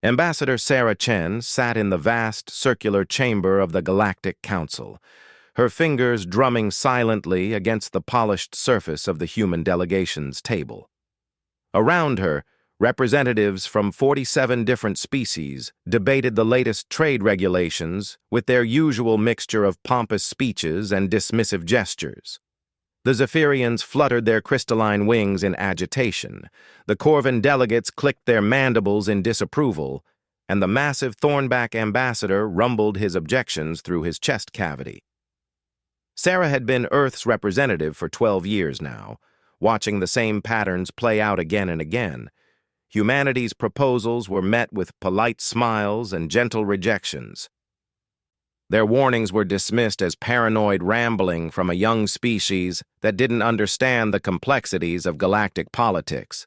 Ambassador Sarah Chen sat in the vast, circular chamber of the Galactic Council, her fingers drumming silently against the polished surface of the human delegation's table. Around her, representatives from 47 different species debated the latest trade regulations with their usual mixture of pompous speeches and dismissive gestures. The Zephyrians fluttered their crystalline wings in agitation, the Corvan delegates clicked their mandibles in disapproval, and the massive Thornback ambassador rumbled his objections through his chest cavity. Sarah had been Earth's representative for 12 years now, watching the same patterns play out again and again. Humanity's proposals were met with polite smiles and gentle rejections. Their warnings were dismissed as paranoid rambling from a young species that didn't understand the complexities of galactic politics.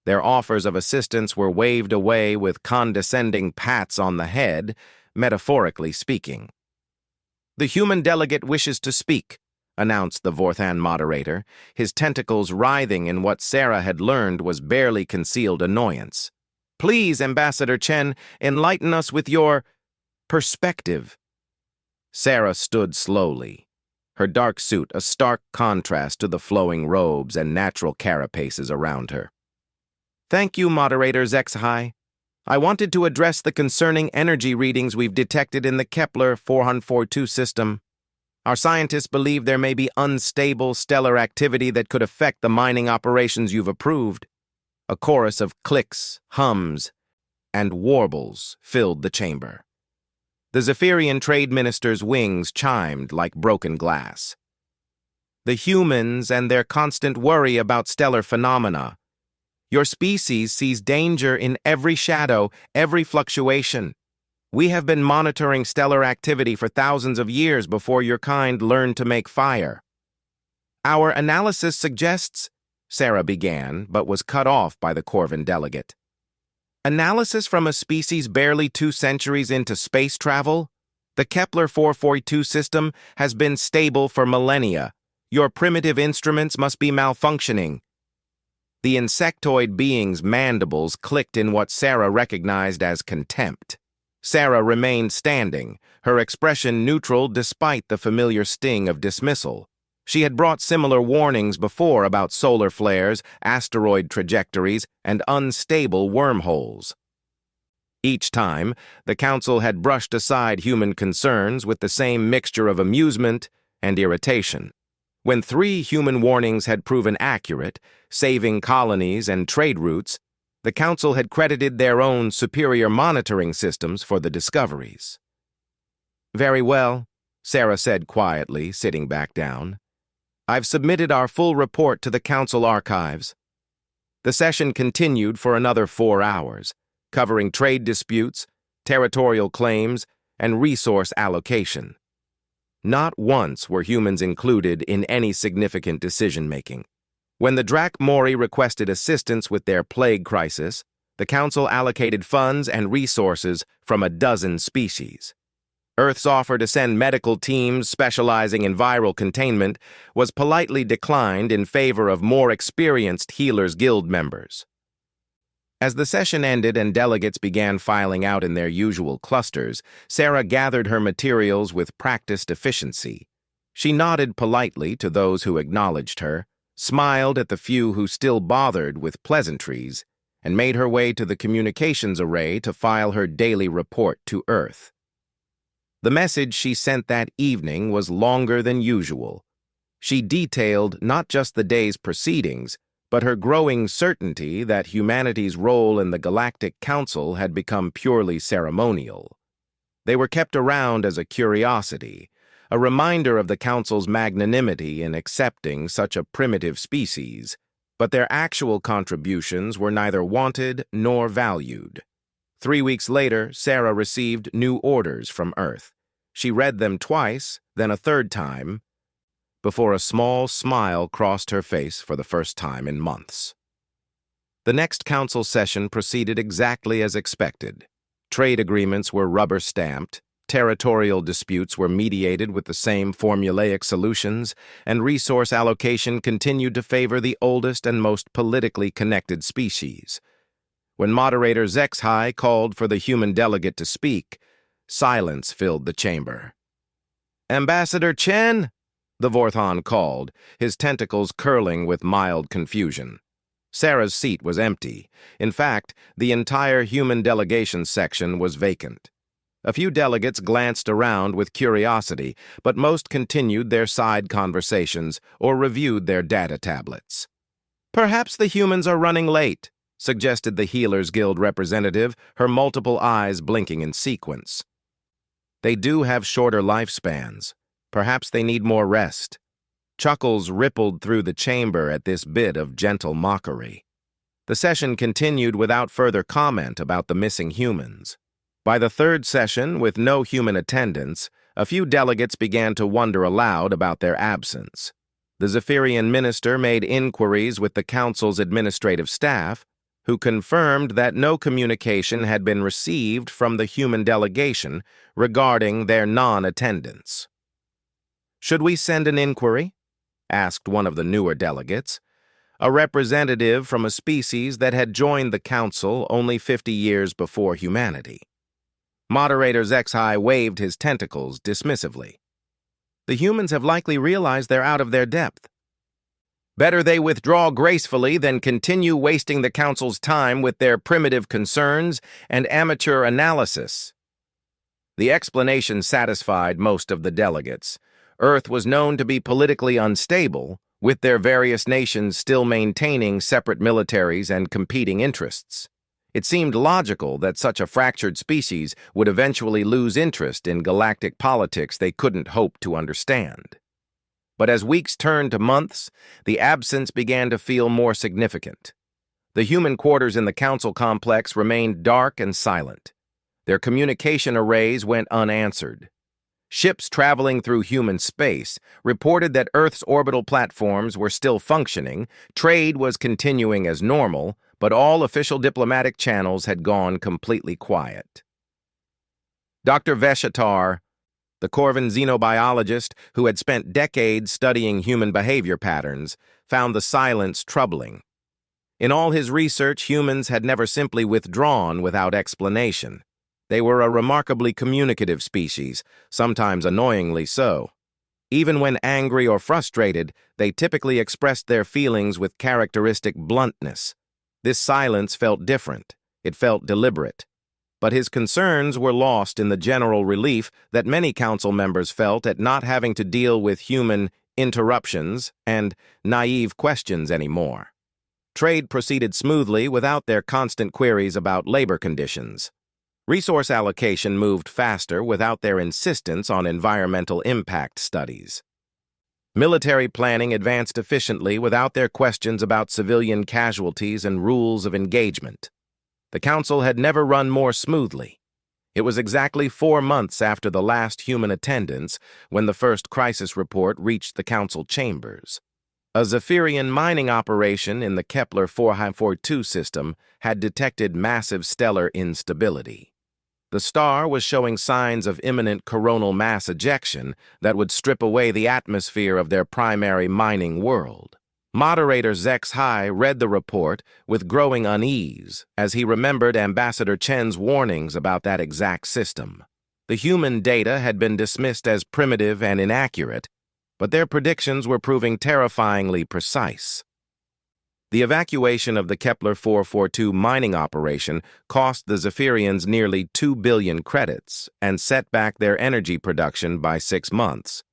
Their offers of assistance were waved away with condescending pats on the head, metaphorically speaking. "The human delegate wishes to speak," announced the Vorthan moderator, his tentacles writhing in what Sarah had learned was barely concealed annoyance. "Please, Ambassador Chen, enlighten us with your perspective." Sarah stood slowly, her dark suit a stark contrast to the flowing robes and natural carapaces around her. "Thank you, Moderator Zexhai. I wanted to address the concerning energy readings we've detected in the Kepler 442 system. Our scientists believe there may be unstable stellar activity that could affect the mining operations you've approved." A chorus of clicks, hums, and warbles filled the chamber. The Zephyrian trade minister's wings chimed like broken glass. "The humans and their constant worry about stellar phenomena. Your species sees danger in every shadow, every fluctuation. We have been monitoring stellar activity for thousands of years before your kind learned to make fire. Our analysis suggests," Sarah began, but was cut off by the Corvan delegate. "Analysis from a species barely 2 centuries into space travel? The Kepler 442 system has been stable for millennia. Your primitive instruments must be malfunctioning." The insectoid being's mandibles clicked in what Sarah recognized as contempt. Sarah remained standing, her expression neutral despite the familiar sting of dismissal. She had brought similar warnings before about solar flares, asteroid trajectories, and unstable wormholes. Each time, the Council had brushed aside human concerns with the same mixture of amusement and irritation. When 3 human warnings had proven accurate, saving colonies and trade routes, the Council had credited their own superior monitoring systems for the discoveries. "Very well," Sarah said quietly, sitting back down. "I've submitted our full report to the Council archives." The session continued for another 4 hours, covering trade disputes, territorial claims, and resource allocation. Not once were humans included in any significant decision-making. When the Drac Mori requested assistance with their plague crisis, the Council allocated funds and resources from a dozen species. Earth's offer to send medical teams specializing in viral containment was politely declined in favor of more experienced Healers Guild members. As the session ended and delegates began filing out in their usual clusters, Sarah gathered her materials with practiced efficiency. She nodded politely to those who acknowledged her, smiled at the few who still bothered with pleasantries, and made her way to the communications array to file her daily report to Earth. The message she sent that evening was longer than usual. She detailed not just the day's proceedings, but her growing certainty that humanity's role in the Galactic Council had become purely ceremonial. They were kept around as a curiosity, a reminder of the Council's magnanimity in accepting such a primitive species, but their actual contributions were neither wanted nor valued. 3 weeks later, Sarah received new orders from Earth. She read them twice, then a third time, before a small smile crossed her face for the first time in months. The next council session proceeded exactly as expected. Trade agreements were rubber-stamped, territorial disputes were mediated with the same formulaic solutions, and resource allocation continued to favor the oldest and most politically connected species. When moderator HFY called for the human delegate to speak, silence filled the chamber. "Ambassador Chen?" the Vorthon called, his tentacles curling with mild confusion. Sarah's seat was empty. In fact, the entire human delegation section was vacant. A few delegates glanced around with curiosity, but most continued their side conversations or reviewed their data tablets. "Perhaps the humans are running late," suggested the Healers Guild representative, her multiple eyes blinking in sequence. "They do have shorter lifespans. Perhaps they need more rest." Chuckles rippled through the chamber at this bit of gentle mockery. The session continued without further comment about the missing humans. By the third session, with no human attendance, a few delegates began to wonder aloud about their absence. The Zephyrian minister made inquiries with the council's administrative staff, who confirmed that no communication had been received from the human delegation regarding their non-attendance. "Should we send an inquiry?" asked one of the newer delegates, a representative from a species that had joined the council only 50 years before humanity. Moderator HFY waved his tentacles dismissively. "The humans have likely realized they're out of their depth. Better they withdraw gracefully than continue wasting the council's time with their primitive concerns and amateur analysis." The explanation satisfied most of the delegates. Earth was known to be politically unstable, with their various nations still maintaining separate militaries and competing interests. It seemed logical that such a fractured species would eventually lose interest in galactic politics they couldn't hope to understand. But as weeks turned to months, the absence began to feel more significant. The human quarters in the council complex remained dark and silent. Their communication arrays went unanswered. Ships traveling through human space reported that Earth's orbital platforms were still functioning, trade was continuing as normal, but all official diplomatic channels had gone completely quiet. Dr. Veshatar, the Corvan xenobiologist who had spent decades studying human behavior patterns, found the silence troubling. In all his research, humans had never simply withdrawn without explanation. They were a remarkably communicative species, sometimes annoyingly so. Even when angry or frustrated, they typically expressed their feelings with characteristic bluntness. This silence felt different. It felt deliberate. But his concerns were lost in the general relief that many council members felt at not having to deal with human interruptions and naive questions anymore. Trade proceeded smoothly without their constant queries about labor conditions. Resource allocation moved faster without their insistence on environmental impact studies. Military planning advanced efficiently without their questions about civilian casualties and rules of engagement. The council had never run more smoothly. It was exactly 4 months after the last human attendance when the first crisis report reached the council chambers. A Zephyrian mining operation in the Kepler 442 system had detected massive stellar instability. The star was showing signs of imminent coronal mass ejection that would strip away the atmosphere of their primary mining world. Moderator HFY read the report with growing unease as he remembered Ambassador Chen's warnings about that exact system. The human data had been dismissed as primitive and inaccurate, but their predictions were proving terrifyingly precise. The evacuation of the Kepler 442 mining operation cost the Zephyrians nearly 2 billion credits and set back their energy production by 6 months.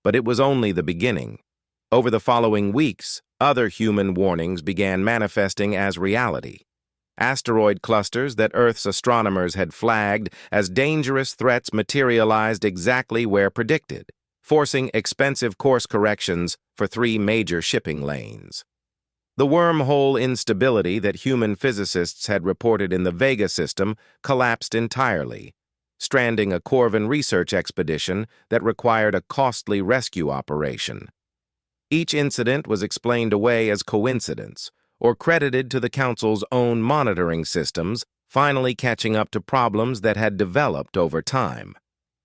But it was only the beginning. Over the following weeks, other human warnings began manifesting as reality. Asteroid clusters that Earth's astronomers had flagged as dangerous threats materialized exactly where predicted, forcing expensive course corrections for 3 major shipping lanes. The wormhole instability that human physicists had reported in the Vega system collapsed entirely, stranding a Corvan research expedition that required a costly rescue operation. Each incident was explained away as coincidence, or credited to the Council's own monitoring systems, finally catching up to problems that had developed over time.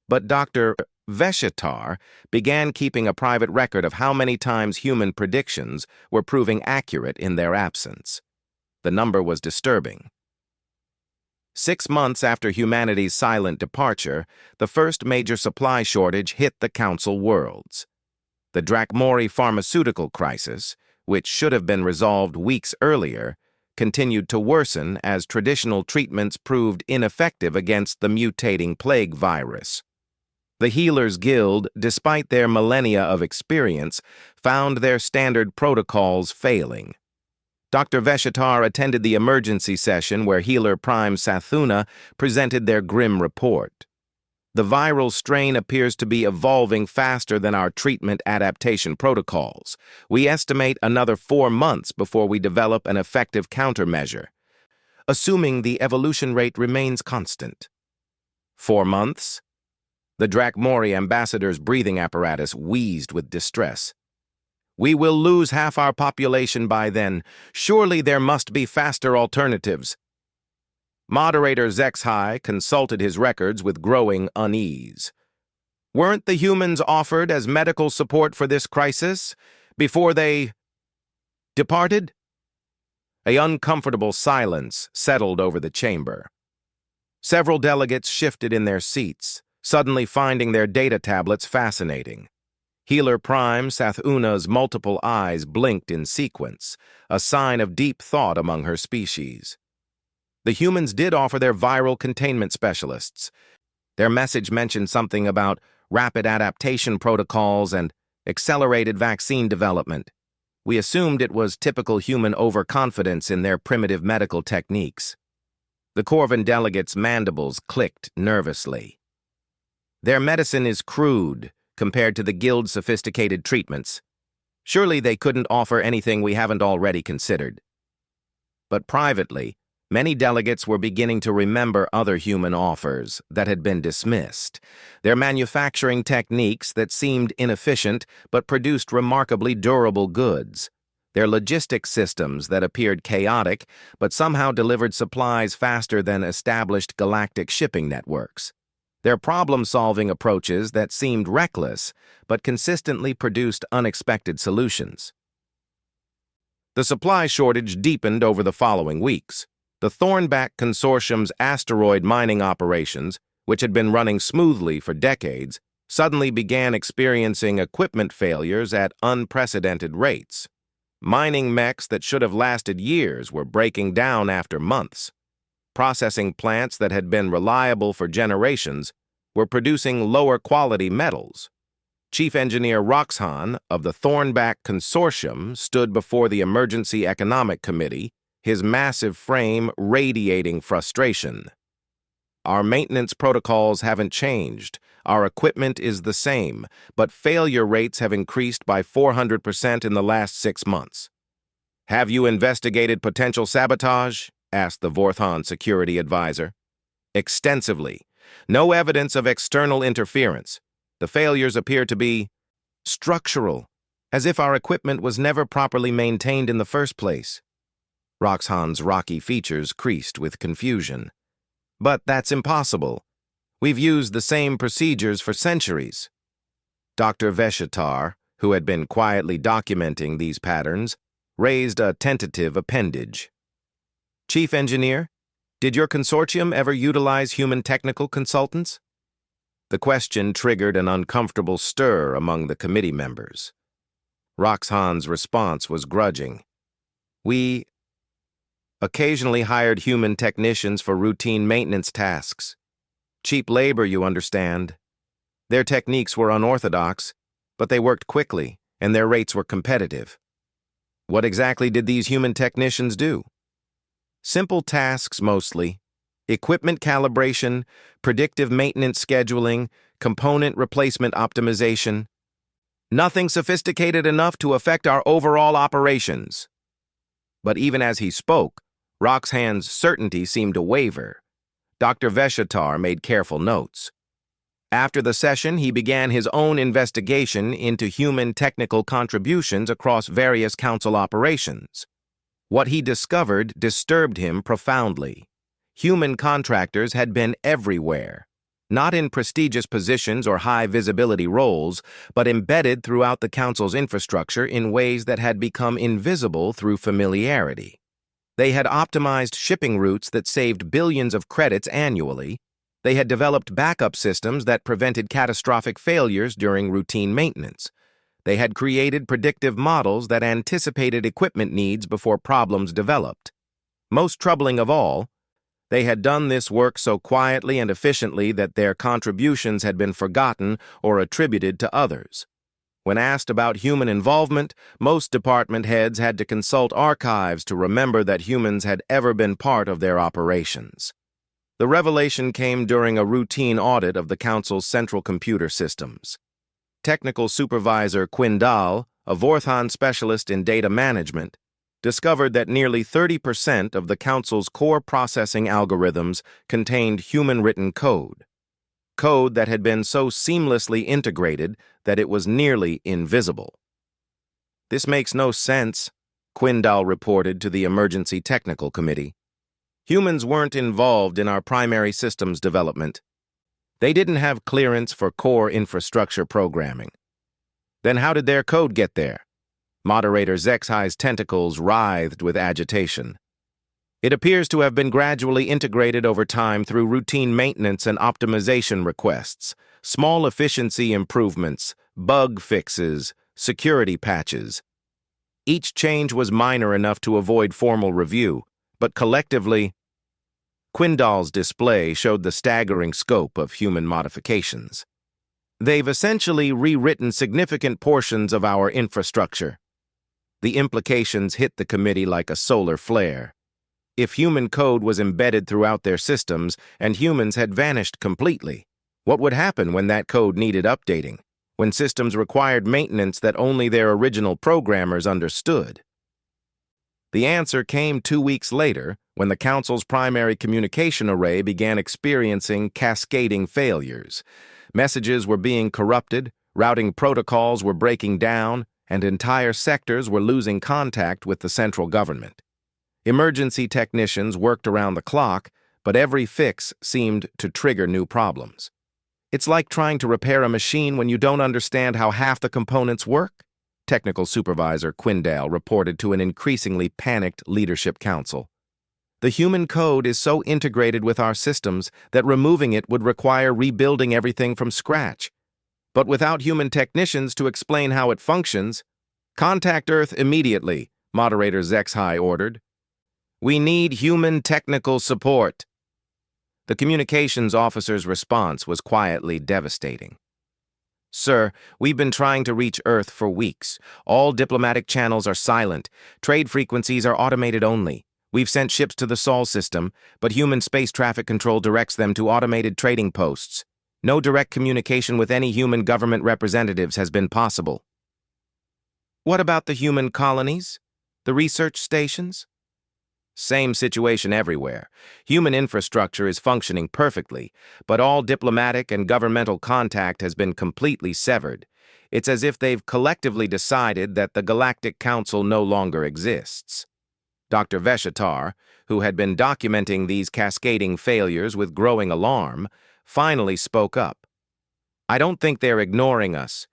But Dr. Veshatar began keeping a private record of how many times human predictions were proving accurate in their absence. The number was disturbing. 6 months after humanity's silent departure, the first major supply shortage hit the Council worlds. The Drakmori pharmaceutical crisis, which should have been resolved weeks earlier, continued to worsen as traditional treatments proved ineffective against the mutating plague virus. The Healers Guild, despite their millennia of experience, found their standard protocols failing. Dr. Veshatar attended the emergency session where Healer Prime Sathuna presented their grim report. The viral strain appears to be evolving faster than our treatment adaptation protocols. We estimate another 4 months before we develop an effective countermeasure, assuming the evolution rate remains constant. 4 months? The Drakmori ambassador's breathing apparatus wheezed with distress. We will lose half our population by then. Surely there must be faster alternatives. Moderator Zexhai consulted his records with growing unease. Weren't the humans offered as medical support for this crisis before they departed? An uncomfortable silence settled over the chamber. Several delegates shifted in their seats, suddenly finding their data tablets fascinating. Healer Prime Sathuna's multiple eyes blinked in sequence, a sign of deep thought among her species. The humans did offer their viral containment specialists. Their message mentioned something about rapid adaptation protocols and accelerated vaccine development. We assumed it was typical human overconfidence in their primitive medical techniques. The Corvin delegates' mandibles clicked nervously. Their medicine is crude compared to the Guild's sophisticated treatments. Surely they couldn't offer anything we haven't already considered. But privately, many delegates were beginning to remember other human offers that had been dismissed. Their manufacturing techniques that seemed inefficient but produced remarkably durable goods. Their logistics systems that appeared chaotic but somehow delivered supplies faster than established galactic shipping networks. Their problem-solving approaches that seemed reckless but consistently produced unexpected solutions. The supply shortage deepened over the following weeks. The Thornback Consortium's asteroid mining operations, which had been running smoothly for decades, suddenly began experiencing equipment failures at unprecedented rates. Mining mechs that should have lasted years were breaking down after months. Processing plants that had been reliable for generations were producing lower-quality metals. Chief Engineer Roxhan of the Thornback Consortium stood before the Emergency Economic Committee, his massive frame radiating frustration. Our maintenance protocols haven't changed. Our equipment is the same, but failure rates have increased by 400% in the last 6 months. Have you investigated potential sabotage? Asked the Vorthon security advisor. Extensively. No evidence of external interference. The failures appear to be structural, as if our equipment was never properly maintained in the first place. Roxhan's rocky features creased with confusion. But that's impossible. We've used the same procedures for centuries. Dr. Veshatar, who had been quietly documenting these patterns, raised a tentative appendage. Chief Engineer, did your consortium ever utilize human technical consultants? The question triggered an uncomfortable stir among the committee members. Roxhan's response was grudging. We occasionally hired human technicians for routine maintenance tasks. Cheap labor, you understand. Their techniques were unorthodox, but they worked quickly, and their rates were competitive. What exactly did these human technicians do? Simple tasks mostly. Equipment calibration, predictive maintenance scheduling, component replacement optimization. Nothing sophisticated enough to affect our overall operations. But even as he spoke, Roxhan's certainty seemed to waver. Dr. Veshatar made careful notes. After the session, he began his own investigation into human technical contributions across various council operations. What he discovered disturbed him profoundly. Human contractors had been everywhere, not in prestigious positions or high-visibility roles, but embedded throughout the council's infrastructure in ways that had become invisible through familiarity. They had optimized shipping routes that saved billions of credits annually. They had developed backup systems that prevented catastrophic failures during routine maintenance. They had created predictive models that anticipated equipment needs before problems developed. Most troubling of all, they had done this work so quietly and efficiently that their contributions had been forgotten or attributed to others. When asked about human involvement, most department heads had to consult archives to remember that humans had ever been part of their operations. The revelation came during a routine audit of the Council's central computer systems. Technical Supervisor Quindal, a Vorthon specialist in data management, discovered that nearly 30% of the Council's core processing algorithms contained human-written code that had been so seamlessly integrated that it was nearly invisible. "This makes no sense," Quindal reported to the Emergency Technical Committee. "Humans weren't involved in our primary systems development. They didn't have clearance for core infrastructure programming. Then how did their code get there?" Moderator Zexhi's tentacles writhed with agitation. "It appears to have been gradually integrated over time through routine maintenance and optimization requests, small efficiency improvements, bug fixes, security patches. Each change was minor enough to avoid formal review, but collectively..." Quindal's display showed the staggering scope of human modifications. "They've essentially rewritten significant portions of our infrastructure." The implications hit the committee like a solar flare. If human code was embedded throughout their systems and humans had vanished completely, what would happen when that code needed updating, when systems required maintenance that only their original programmers understood? The answer came 2 weeks later when the Council's primary communication array began experiencing cascading failures. Messages were being corrupted, routing protocols were breaking down, and entire sectors were losing contact with the central government. Emergency technicians worked around the clock, but every fix seemed to trigger new problems. "It's like trying to repair a machine when you don't understand how half the components work," Technical Supervisor Quindal reported to an increasingly panicked leadership council. "The human code is so integrated with our systems that removing it would require rebuilding everything from scratch. But without human technicians to explain how it functions..." "Contact Earth immediately," Moderator Zexhi ordered. "We need human technical support." The communications officer's response was quietly devastating. "Sir, we've been trying to reach Earth for weeks. All diplomatic channels are silent. Trade frequencies are automated only. We've sent ships to the Sol system, but human space traffic control directs them to automated trading posts. No direct communication with any human government representatives has been possible." "What about the human colonies? The research stations?" "Same situation everywhere. Human infrastructure is functioning perfectly, but all diplomatic and governmental contact has been completely severed. It's as if they've collectively decided that the Galactic Council no longer exists." Dr. Veshatar, who had been documenting these cascading failures with growing alarm, finally spoke up. "I don't think they're ignoring us.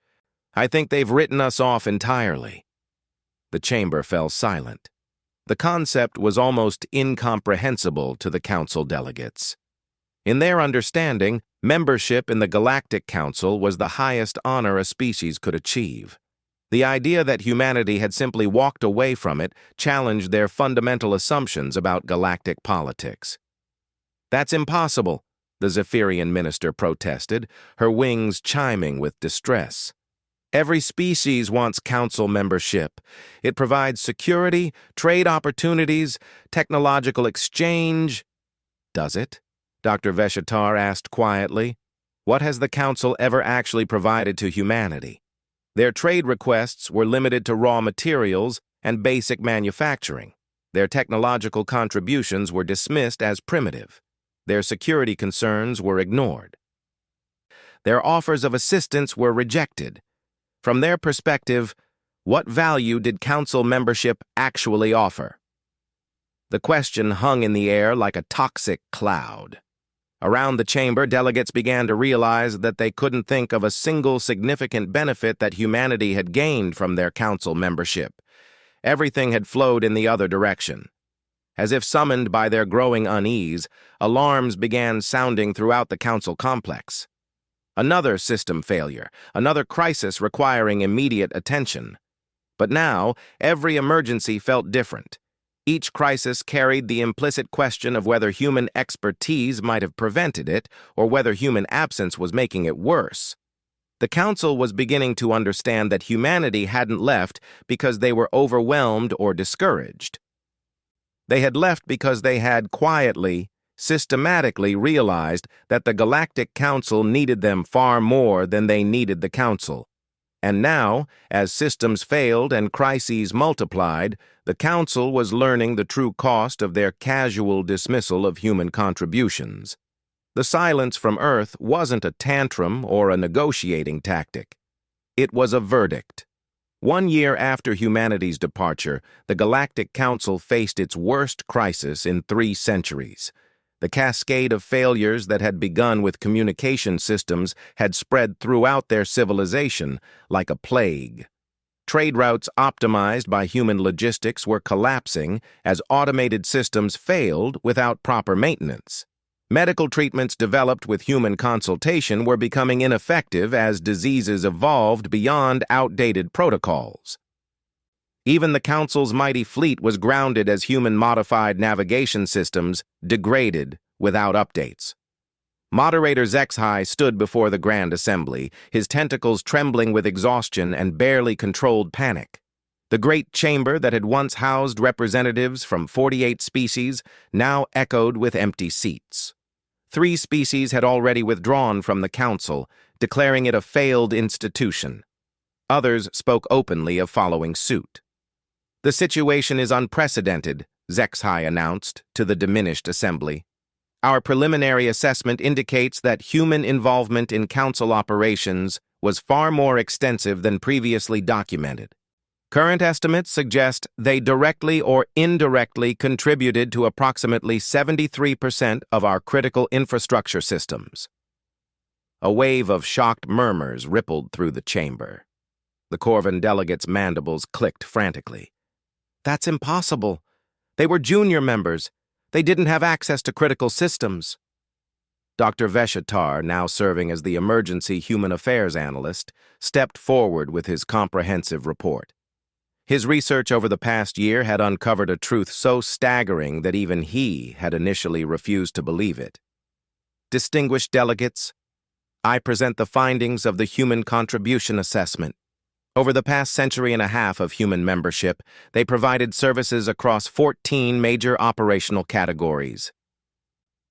I think they've written us off entirely." The chamber fell silent. The concept was almost incomprehensible to the council delegates. In their understanding, membership in the Galactic Council was the highest honor a species could achieve. The idea that humanity had simply walked away from it challenged their fundamental assumptions about galactic politics. "That's impossible," the Zephyrian minister protested, her wings chiming with distress. "Every species wants council membership. It provides security, trade opportunities, technological exchange." "Does it?" Dr. Veshatar asked quietly. "What has the council ever actually provided to humanity?" Their trade requests were limited to raw materials and basic manufacturing. Their technological contributions were dismissed as primitive. Their security concerns were ignored. Their offers of assistance were rejected. From their perspective, what value did council membership actually offer? The question hung in the air like a toxic cloud. Around the chamber, delegates began to realize that they couldn't think of a single significant benefit that humanity had gained from their council membership. Everything had flowed in the other direction. As if summoned by their growing unease, alarms began sounding throughout the council complex. Another system failure, another crisis requiring immediate attention. But now, every emergency felt different. Each crisis carried the implicit question of whether human expertise might have prevented it or whether human absence was making it worse. The council was beginning to understand that humanity hadn't left because they were overwhelmed or discouraged. They had left because they had quietly, systematically realized that the Galactic Council needed them far more than they needed the Council. And now, as systems failed and crises multiplied, the Council was learning the true cost of their casual dismissal of human contributions. The silence from Earth wasn't a tantrum or a negotiating tactic. It was a verdict. 1 year after humanity's departure, the Galactic Council faced its worst crisis in 3 centuries. The cascade of failures that had begun with communication systems had spread throughout their civilization like a plague. Trade routes optimized by human logistics were collapsing as automated systems failed without proper maintenance. Medical treatments developed with human consultation were becoming ineffective as diseases evolved beyond outdated protocols. Even the Council's mighty fleet was grounded as human-modified navigation systems degraded without updates. Moderator HFY stood before the Grand Assembly, his tentacles trembling with exhaustion and barely controlled panic. The great chamber that had once housed representatives from 48 species now echoed with empty seats. 3 species had already withdrawn from the Council, declaring it a failed institution. Others spoke openly of following suit. "The situation is unprecedented," HFY announced to the diminished assembly. "Our preliminary assessment indicates that human involvement in Council operations was far more extensive than previously documented. Current estimates suggest they directly or indirectly contributed to approximately 73% of our critical infrastructure systems." A wave of shocked murmurs rippled through the chamber. The Corvan delegates' mandibles clicked frantically. "That's impossible. They were junior members. They didn't have access to critical systems." Dr. Veshatar, now serving as the Emergency Human Affairs Analyst, stepped forward with his comprehensive report. His research over the past year had uncovered a truth so staggering that even he had initially refused to believe it. "Distinguished delegates, I present the findings of the Human Contribution Assessment. Over the past century and a half of human membership, they provided services across 14 major operational categories.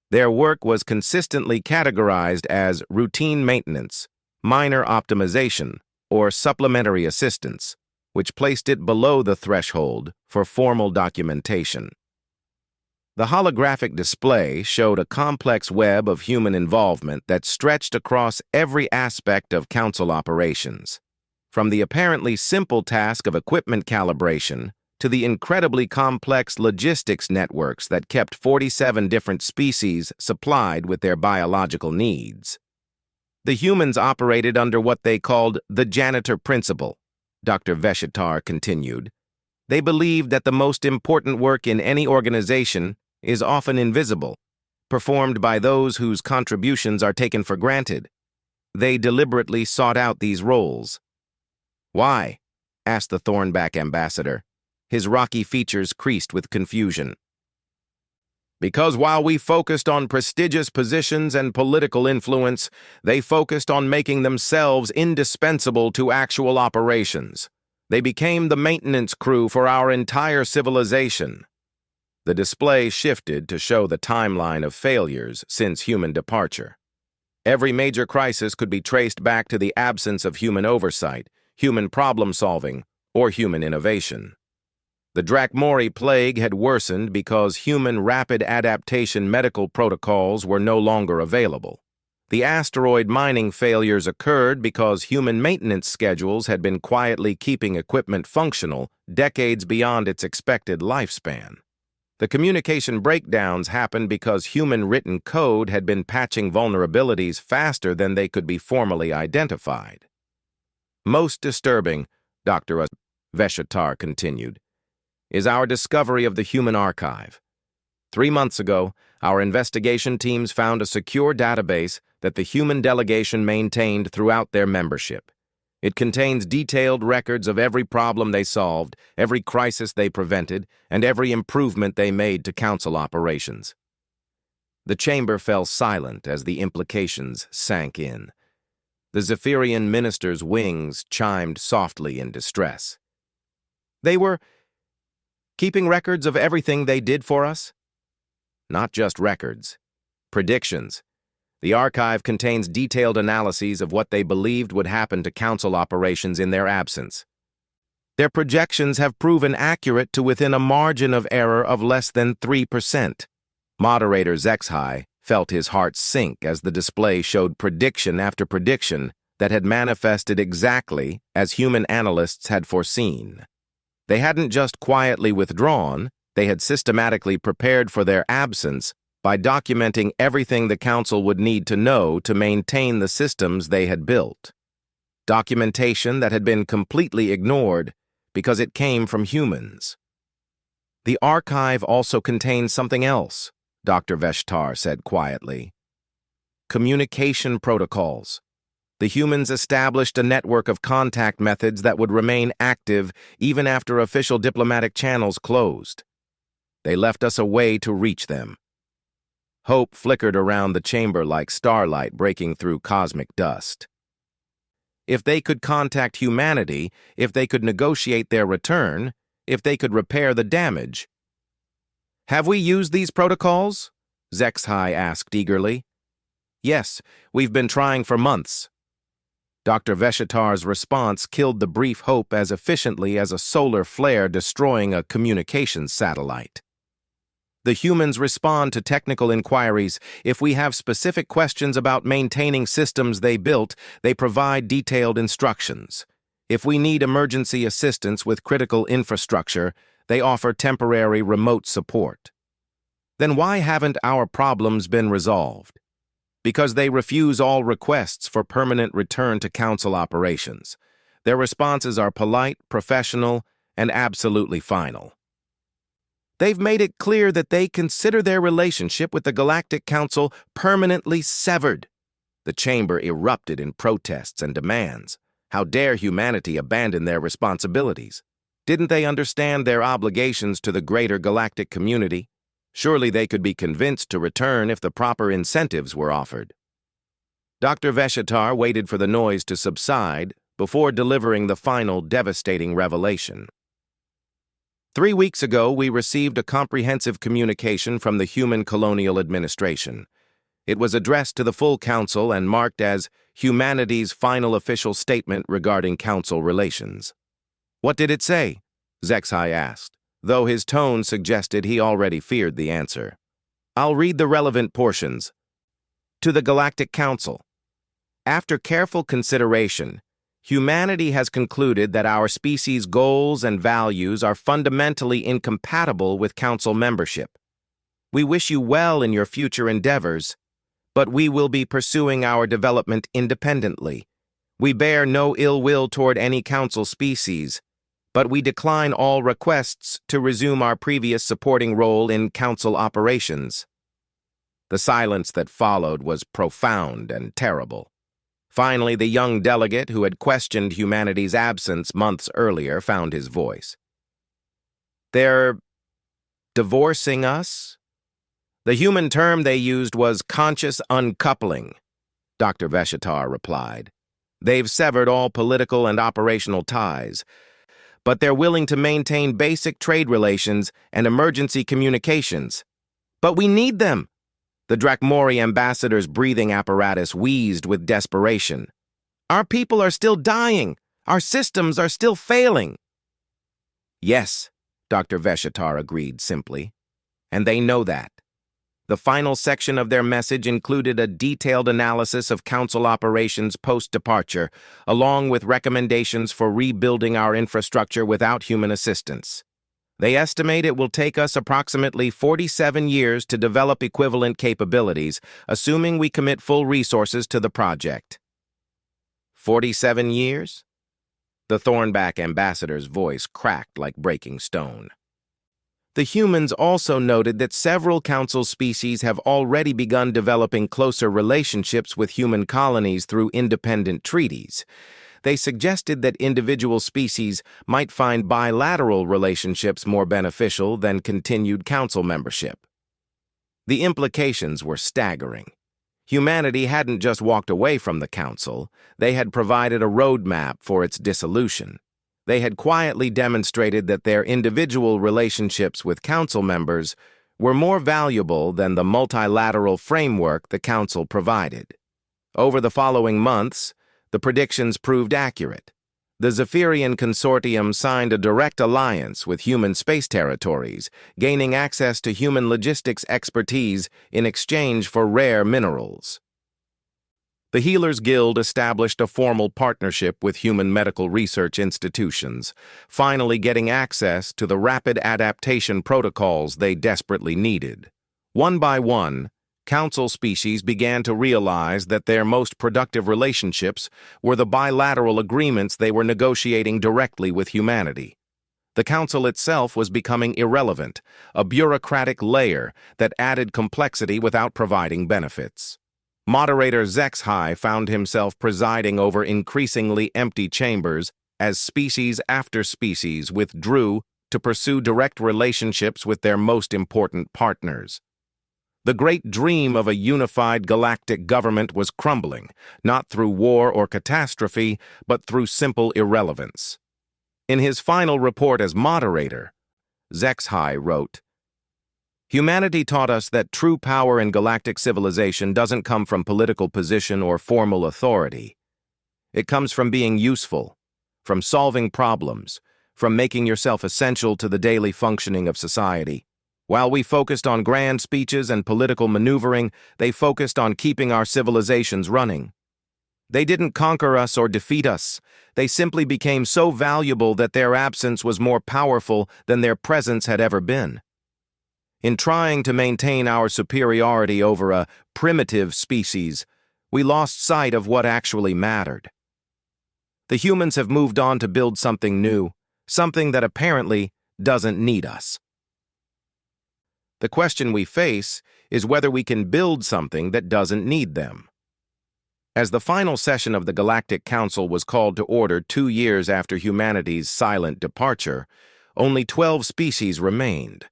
Their work was consistently categorized as routine maintenance, minor optimization, or supplementary assistance, which placed it below the threshold for formal documentation. The holographic display showed a complex web of human involvement that stretched across every aspect of Council operations, from the apparently simple task of equipment calibration to the incredibly complex logistics networks that kept 47 different species supplied with their biological needs. The humans operated under what they called the janitor principle, Dr. Veshatar continued. They believed that the most important work in any organization is often invisible, performed by those whose contributions are taken for granted. They deliberately sought out these roles. "Why?" asked the Thornback ambassador. His rocky features creased with confusion. "Because while we focused on prestigious positions and political influence, they focused on making themselves indispensable to actual operations. They became the maintenance crew for our entire civilization." The display shifted to show the timeline of failures since human departure. Every major crisis could be traced back to the absence of human oversight, human problem-solving, or human innovation. The Drakmori plague had worsened because human rapid adaptation medical protocols were no longer available. The asteroid mining failures occurred because human maintenance schedules had been quietly keeping equipment functional decades beyond its expected lifespan. The communication breakdowns happened because human-written code had been patching vulnerabilities faster than they could be formally identified. "Most disturbing," Dr. Veshatar continued, "is our discovery of the human archive. 3 months ago, our investigation teams found a secure database that the human delegation maintained throughout their membership. It contains detailed records of every problem they solved, every crisis they prevented, and every improvement they made to council operations. The chamber fell silent as the implications sank in. The Zephyrian minister's wings chimed softly in distress. They were keeping records of everything they did for us? Not just records. Predictions. The archive contains detailed analyses of what they believed would happen to council operations in their absence. Their projections have proven accurate to within a margin of error of less than 3%. Moderator Zexhai felt his heart sink as the display showed prediction after prediction that had manifested exactly as human analysts had foreseen. They hadn't just quietly withdrawn, they had systematically prepared for their absence by documenting everything the council would need to know to maintain the systems they had built. Documentation that had been completely ignored because it came from humans. The archive also contains something else, Dr. Veshtar said quietly. Communication protocols. The humans established a network of contact methods that would remain active even after official diplomatic channels closed. They left us a way to reach them. Hope flickered around the chamber like starlight breaking through cosmic dust. If they could contact humanity, if they could negotiate their return, if they could repair the damage. Have we used these protocols? Zexhai asked eagerly. Yes, we've been trying for months. Dr. Veshitar's response killed the brief hope as efficiently as a solar flare destroying a communications satellite. The humans respond to technical inquiries. If we have specific questions about maintaining systems they built, they provide detailed instructions. If we need emergency assistance with critical infrastructure, they offer temporary remote support. Then why haven't our problems been resolved? Because they refuse all requests for permanent return to council operations. Their responses are polite, professional, and absolutely final. They've made it clear that they consider their relationship with the Galactic Council permanently severed. The chamber erupted in protests and demands. How dare humanity abandon their responsibilities? Didn't they understand their obligations to the greater galactic community? Surely they could be convinced to return if the proper incentives were offered. Dr. Veshitar waited for the noise to subside before delivering the final devastating revelation. 3 weeks ago, we received a comprehensive communication from the Human Colonial Administration. It was addressed to the full council and marked as humanity's final official statement regarding council relations. What did it say? Zexhai asked, though his tone suggested he already feared the answer. I'll read the relevant portions. To the Galactic Council. After careful consideration, humanity has concluded that our species' goals and values are fundamentally incompatible with Council membership. We wish you well in your future endeavors, but we will be pursuing our development independently. We bear no ill will toward any Council species, but we decline all requests to resume our previous supporting role in Council operations. The silence that followed was profound and terrible. Finally, the young delegate who had questioned humanity's absence months earlier found his voice. They're divorcing us? The human term they used was conscious uncoupling, Dr. Veshitar replied. They've severed all political and operational ties, but they're willing to maintain basic trade relations and emergency communications. But we need them. The Drakmori ambassador's breathing apparatus wheezed with desperation. Our people are still dying. Our systems are still failing. Yes, Dr. Veshitar agreed simply. And they know that. The final section of their message included a detailed analysis of Council operations post-departure, along with recommendations for rebuilding our infrastructure without human assistance. They estimate it will take us approximately 47 years to develop equivalent capabilities, assuming we commit full resources to the project. 47 years? The Thornback ambassador's voice cracked like breaking stone. The humans also noted that several council species have already begun developing closer relationships with human colonies through independent treaties. They suggested that individual species might find bilateral relationships more beneficial than continued council membership. The implications were staggering. Humanity hadn't just walked away from the council, they had provided a roadmap for its dissolution. They had quietly demonstrated that their individual relationships with council members were more valuable than the multilateral framework the council provided. Over the following months, the predictions proved accurate. The Zephyrian Consortium signed a direct alliance with human space territories, gaining access to human logistics expertise in exchange for rare minerals. The Healers Guild established a formal partnership with human medical research institutions, finally getting access to the rapid adaptation protocols they desperately needed. One by one, council species began to realize that their most productive relationships were the bilateral agreements they were negotiating directly with humanity. The council itself was becoming irrelevant, a bureaucratic layer that added complexity without providing benefits. Moderator HFY found himself presiding over increasingly empty chambers as species after species withdrew to pursue direct relationships with their most important partners. The great dream of a unified galactic government was crumbling, not through war or catastrophe, but through simple irrelevance. In his final report as moderator, HFY wrote, "Humanity taught us that true power in galactic civilization doesn't come from political position or formal authority. It comes from being useful, from solving problems, from making yourself essential to the daily functioning of society. While we focused on grand speeches and political maneuvering, they focused on keeping our civilizations running. They didn't conquer us or defeat us. They simply became so valuable that their absence was more powerful than their presence had ever been. In trying to maintain our superiority over a primitive species, we lost sight of what actually mattered. The humans have moved on to build something new, something that apparently doesn't need us. The question we face is whether we can build something that doesn't need them." As the final session of the Galactic Council was called to order 2 years after humanity's silent departure, only 12 species remained.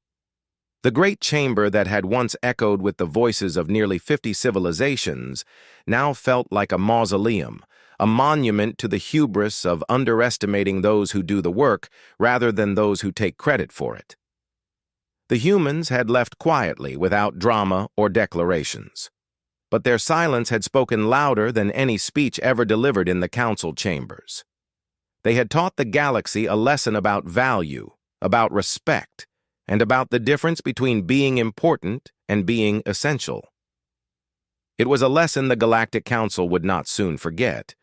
The great chamber that had once echoed with the voices of nearly 50 civilizations now felt like a mausoleum, a monument to the hubris of underestimating those who do the work rather than those who take credit for it. The humans had left quietly without drama or declarations, but their silence had spoken louder than any speech ever delivered in the council chambers. They had taught the galaxy a lesson about value, about respect, and about the difference between being important and being essential. It was a lesson the Galactic Council would not soon forget,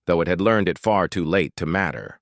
though it had learned it far too late to matter.